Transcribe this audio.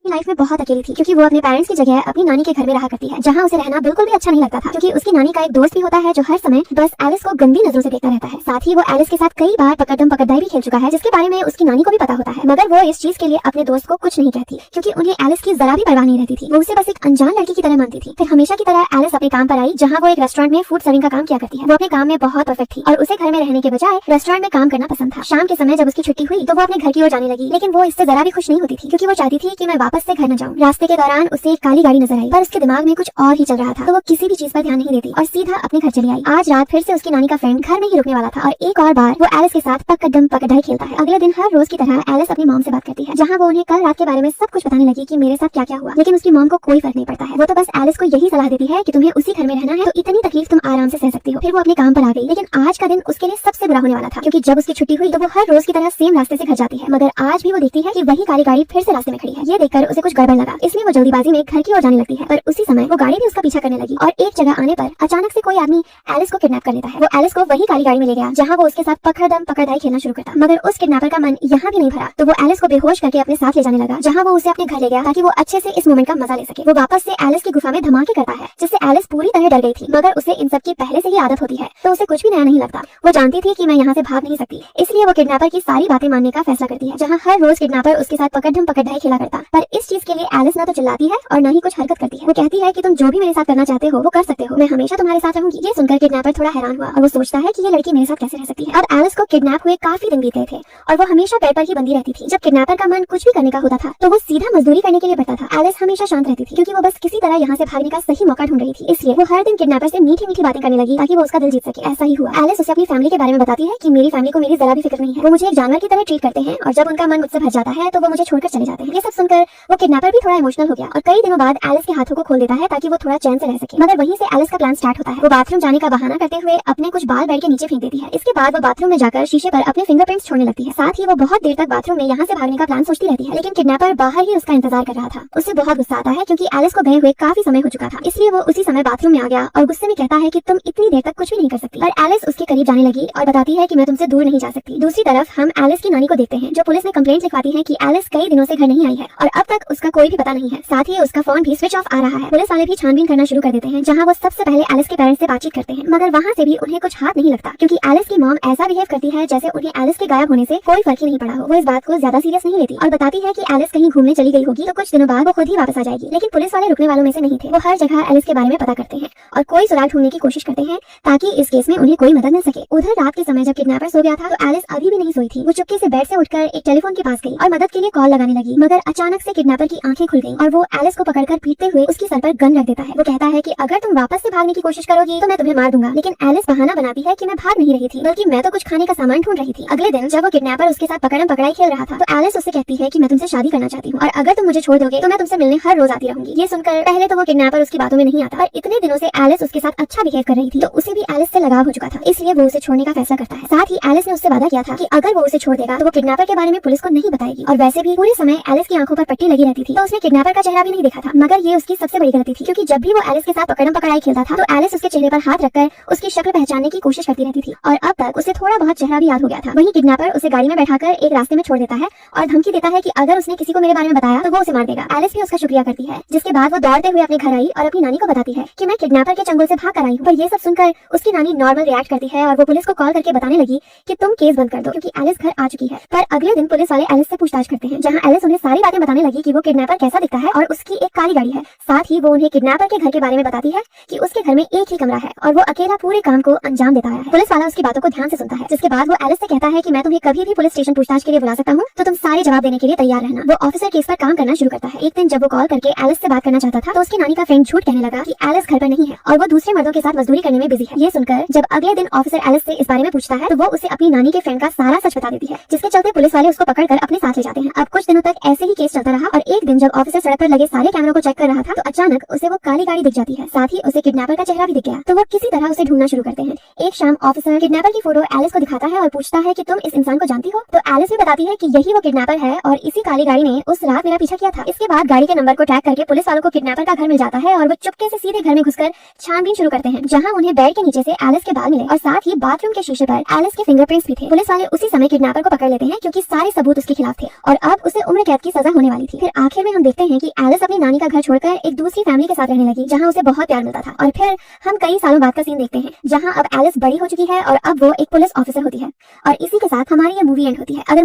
Life में बहुत अकेली थी क्योंकि वो अपने पेरेंट्स की जगह अपनी नानी के घर में रहा करती है, जहाँ उसे रहना बिल्कुल भी अच्छा नहीं लगता था क्योंकि उसकी नानी का एक दोस्त भी होता है जो हर समय बस एलिस को गंदी नजरों से देखता रहता है। साथ ही वो एलिस के साथ कई बार पकड़म पकड़ाई भी खेल चुका है, जिसके बारे में उसकी नानी को भी पता होता है, मगर वो इस चीज के लिए अपने दोस्त को कुछ नहीं कहती क्योंकि उन्हें एलिस की जरा भी परवाह नहीं रहती थी। वो उसे बस एक अनजान लड़की की तरह मानती थी। फिर हमेशा की तरह एलिस अपने काम पर आई, जहाँ वो एक रेस्टोरेंट में फूड सर्विंग का काम किया करती है। वो अपने काम में बहुत परफेक्ट थी और उसे घर में रहने के बजाय रेस्टोरेंट में काम करना पसंद था। शाम के समय जब उसकी छुट्टी हुई तो वो अपने घर की ओर जाने लगी, लेकिन वो इससे जरा भी खुश नहीं होती थी क्योंकि वो चाहती थी कि मैं वापस से घर न जाऊं। रास्ते के दौरान उसे एक काली गाड़ी नजर आई, पर उसके दिमाग में कुछ और ही चल रहा था, तो वो किसी भी चीज पर ध्यान नहीं देती और सीधा अपने घर चली आई। आज रात फिर से उसकी नानी का फ्रेंड घर में ही रुकने वाला था और एक और बार वो एलिस के साथ पकड़म पकड़ाई खेलता है। अगले दिन हर रोज की तरह एलिस अपनी मॉम से बात करती है, जहाँ वो उन्हें कल रात के बारे में सब कुछ बताने लगी कि मेरे साथ क्या क्या हुआ, लेकिन उसकी मॉम को कोई फर्क नहीं पड़ता है। वो तो बस एलिस को यही सलाह देती है कि तुम्हें उसी घर में रहना है तो इतनी तकलीफ तुम आराम से सह सकती हो। फिर वो अपने काम पर आ गई, लेकिन आज का दिन उसके लिए सबसे बुरा होने वाला था क्योंकि जब उसकी छुट्टी हुई तो वो हर रोज की तरह सेम रास्ते से घर जाती है, मगर आज भी वो देखती है कि वही काली गाड़ी फिर से रास्ते में खड़ी है। ये देखकर उसे कुछ गड़बड़ लगा, इसलिए वो जल्दीबाजी में घर की ओर जाने लगती है, पर उसी समय वो गाड़ी भी उसका पीछा करने लगी और एक जगह आने पर अचानक से कोई आदमी एलिस को किडनैप कर लेता है। वो एलिस को वही काली गाड़ी में ले गया जहाँ वो उसके साथ पकड़म पकड़ाई खेलना शुरू करता, मगर उस किडनैपर का मन यहाँ भी नहीं भरा, तो वो एलिस को बेहोश करके अपने साथ ले जाने लगा, जहाँ वो उसे अपने घर ले गया ताकि वो अच्छे से इस मोमेंट का मजा ले सके। वो वापस से एलिस की गुफा में धमाके करता है, जिससे एलिस पूरी तरह डर गई थी, मगर उसे इन सब की पहले से ही आदत होती है तो उसे कुछ भी नया नहीं लगता। वो जानती थी कि मैं यहाँ से भाग नहीं सकती, इसलिए वो किडनैपर की सारी बातें मानने का फैसला करती है, जहाँ हर रोज किडनैपर उसके साथ पकड़म पकड़ाई खेला करता। पर इस चीज के लिए एलिस ना तो चिल्लाती है और न ही कुछ हरकत करती है। वो कहती है कि तुम जो भी मेरे साथ करना चाहते हो वो कर सकते हो, मैं हमेशा तुम्हारे साथ रहूंगी। ये सुनकर किडनैपर थोड़ा हैरान हुआ और वो सोचता है कि ये लड़की मेरे साथ कैसे रह सकती है। अब एलिस को किडनैप हुए काफी दिन बीत गए थे और वो हमेशा बेड पर ही बंदी रहती थी। जब किडनैपर का मन कुछ भी करने का होता था तो वो सीधा मजदूरी करने के लिए बढ़ता था। एलिस हमेशा शांत रहती थी क्योंकि वो बस किसी तरह यहाँ से भागने का सही मौका ढूंढ रही थी, इसलिए वो हर दिन किडनैपर से मीठी मीठी बातें करने लगी ताकि वो उसका दिल जीत सके। ऐसा ही हुआ। एलिस उसे अपनी फैमिली के बारे में बताती है कि मेरी फैमिली को मेरी जरा भी फिक्र नहीं है, वो मुझे एक जानवर की तरह ट्रीट करते हैं और जब उनका मन मुझसे भर जाता है तो वो मुझे छोड़कर चले जाते हैं। ये सब सुनकर वो किडनैपर भी थोड़ा इमोशनल हो गया और कई दिनों बाद एलिस के हाथों को खोल देता है ताकि वो थोड़ा चैन से रह सके। मगर वहीं से एलिस का प्लान स्टार्ट होता है। वो बाथरूम जाने का बहाना करते हुए अपने कुछ बाल बेड के नीचे फेंक देती है। इसके बाद वो बाथरूम में जाकर शीशे पर अपने फिंगरप्रिंट्स छोड़ने लगती है। साथ ही वो बहुत देर तक बाथरूम में यहाँ से भागने का प्लान सोचती रहती है, लेकिन किडनैपर बाहर ही उसका इंतजार कर रहा था। उसे बहुत गुस्सा आता है क्योंकि एलिस को गए हुए काफी समय हो चुका था, इसलिए वो उसी समय बाथरूम में आ गया और गुस्से में कहता है कि तुम इतनी देर तक कुछ भी नहीं कर सकती। और एलिस उसके करीब जाने लगी और बताती है कि मैं तुमसे दूर नहीं जा सकती। दूसरी तरफ हम एलिस की नानी को देखते हैं जो पुलिस में कंप्लेंट लिखवाती है कि एलिस कई दिनों से घर नहीं आई है और अब तक उसका कोई भी पता नहीं है। साथ ही उसका फोन भी स्विच ऑफ आ रहा है। पुलिस वाले भी छानबीन करना शुरू कर देते हैं, जहाँ वो सबसे पहले एलिस के पेरेंट्स से बातचीत करते हैं, मगर वहाँ से भी उन्हें कुछ हाथ नहीं लगता क्योंकि एलिस की मॉम ऐसा बिहेव करती है जैसे उन्हें एलिस के गायब होने से कोई फर्क ही नहीं पड़ा हो। वो इस बात को ज्यादा सीरियस नहीं लेती और बताती है कि एलिस कहीं घूमने चली गई होगी तो कुछ दिनों बाद वो खुद ही वापस आ जाएगी। लेकिन पुलिस वाले रुकने वालों में से नहीं थे। वो हर जगह एलिस के बारे में पता करते हैं और कोई सुराग ढूंढने की कोशिश करते हैं ताकि इस केस में उन्हें कोई मदद न सके। उधर रात के समय जब किडनैपर सो गया था तो एलिस अभी भी नहीं सोई थी। वो चुपके से बेड से उठकर एक टेलीफोन के पास गई और मदद के लिए कॉल लगाने लगी, मगर अचानक से किडनैपर की आंखें खुल गईं और वो एलिस को पकड़कर पीटते हुए उसकी सर पर गन रख देता है। वो कहता है कि अगर तुम वापस से भागने की कोशिश करोगी तो मैं तुम्हें मार दूंगा, लेकिन एलिस बहाना बनाती है कि मैं भाग नहीं रही थी बल्कि मैं तो कुछ खाने का सामान ढूंढ रही थी। अगले दिन जब वो किडनैपर उसके साथ पकड़म पकड़ाई खेल रहा था तो एलिस उससे कहती है कि मैं तुमसे शादी करना चाहती हूँ और अगर तुम मुझे छोड़ दोगे तो मैं तुमसे मिलने हर रोज आती रहूंगी। ये सुनकर पहले तो वो किडनैपर उसकी बातों में नहीं आता, पर इतने दिनों से एलिस उसके साथ अच्छा बिहेव कर रही थी तो उसे भी एलिस से लगाव हो चुका था, इसलिए वो उसे छोड़ने का फैसला करता है। साथ ही एलिस ने उससे वादा किया था कि अगर वो उसे छोड़ देगा तो वो किडनैपर के बारे में पुलिस को नहीं बताएगी। और वैसे भी पूरे समय एलिस की आंखों पर पट्टी लगी रहती थी तो उसने किडनैपर का चेहरा भी नहीं देखा था, मगर ये उसकी सबसे बड़ी गलती थी क्योंकि जब भी वो एलिस के साथ पकड़म पकड़ाई खेलता था तो एलिस उसके चेहरे पर हाथ रखकर उसकी शक्ल पहचानने की कोशिश करती रहती थी और अब तक उसे थोड़ा बहुत चेहरा भी याद हो गया था। वहीं किडनैपर उसे गाड़ी में बैठाकर एक रास्ते में छोड़ देता है और धमकी देता है कि अगर उसने किसी को मेरे बारे में बताया तो वो उसे मार देगा। एलिस भी उसका शुक्रिया करती है, जिसके बाद वो दौड़ते हुए अपने घर आई और अपनी नानी को बताती है कि मैं किडनैपर के चंगुल से भाग कर आई हूँ। पर ये सब सुनकर उसकी नानी नॉर्मल रिएक्ट करती है और वो पुलिस को कॉल करके बताने लगी कि तुम केस बंद कर दो क्योंकि एलिस घर आ चुकी है। पर अगले दिन पुलिस वाले एलिस से पूछताछ करते हैं, जहाँ एलिस उन्हें सारी बातें बताने लगी कि वो किडनैपर कैसा दिखता है और उसकी एक काली गाड़ी है। साथ ही वो उन्हें किडनैपर के घर के बारे में बताती है कि उसके घर में एक ही कमरा है और वो अकेला पूरे काम को अंजाम देता है। पुलिस वाला उसकी बातों को ध्यान से सुनता है, जिसके बाद वो एलिस से कहता है कि मैं तुम्हें कभी भी पुलिस स्टेशन पूछताछ के लिए बुला सकता हूँ तो तुम सारे जवाब देने के लिए तैयार रहना। वो ऑफिसर केस पर काम करना शुरू करता है। एक दिन जब वो कॉल करके एलिस से बात करना चाहता था तो उसकी नानी का फ्रेंड झूठ कहने लगा कि एलिस घर पर नहीं है और वो दूसरे मर्दों के साथ मजदूरी करने में बिजी है। ये सुनकर जब अगले दिन ऑफिसर एलिस से इस बारे में पूछता है तो वो उसे अपनी नानी के फ्रेंड का सारा सच बता देती है, जिसके चलते पुलिस वाले उसको पकड़कर अपने साथ ले जाते हैं। अब कुछ दिनों तक ऐसे ही केस चलता रहा और एक दिन जब ऑफिसर सड़क पर लगे सारे कैमरों को चेक कर रहा था तो अचानक उसे वो काली गाड़ी दिख जाती है। साथ ही उसे किडनैपर का चेहरा भी दिख गया तो वो किसी तरह उसे ढूंढना शुरू करते हैं। एक शाम ऑफिसर किडनैपर की फोटो एलिस को दिखाता है और पूछता है कि तुम इस इंसान को जानती हो? तो एलिस भी बताती है कि यही वो किडनैपर है और इसी काली गाड़ी ने उस रात मेरा पीछा किया था। इसके बाद गाड़ी के नंबर को ट्रैक करके पुलिस वालों को किडनैपर का घर मिल जाता है और वो चुपके से सीधे घर में घुसकर छानबीन शुरू करते हैं, जहाँ उन्हें बेड के नीचे से एलिस के बाल मिले और साथ ही बाथरूम के शीशे पर एलिस के फिंगरप्रिंट्स भी थे। पुलिस वाले उसी समय किडनैपर को पकड़ लेते हैं क्योंकि सारे सबूत उसके खिलाफ थे और अब उसे उम्र कैद की सजा होने वाली थी। थी। फिर आखिर में हम देखते हैं कि एलिस अपनी नानी का घर छोड़कर एक दूसरी फैमिली के साथ रहने लगी, जहाँ उसे बहुत प्यार मिलता था। और फिर हम कई सालों बाद का सीन देखते हैं, जहाँ अब एलिस बड़ी हो चुकी है और अब वो एक पुलिस ऑफिसर होती है। और इसी के साथ हमारी ये मूवी एंड होती है। अगर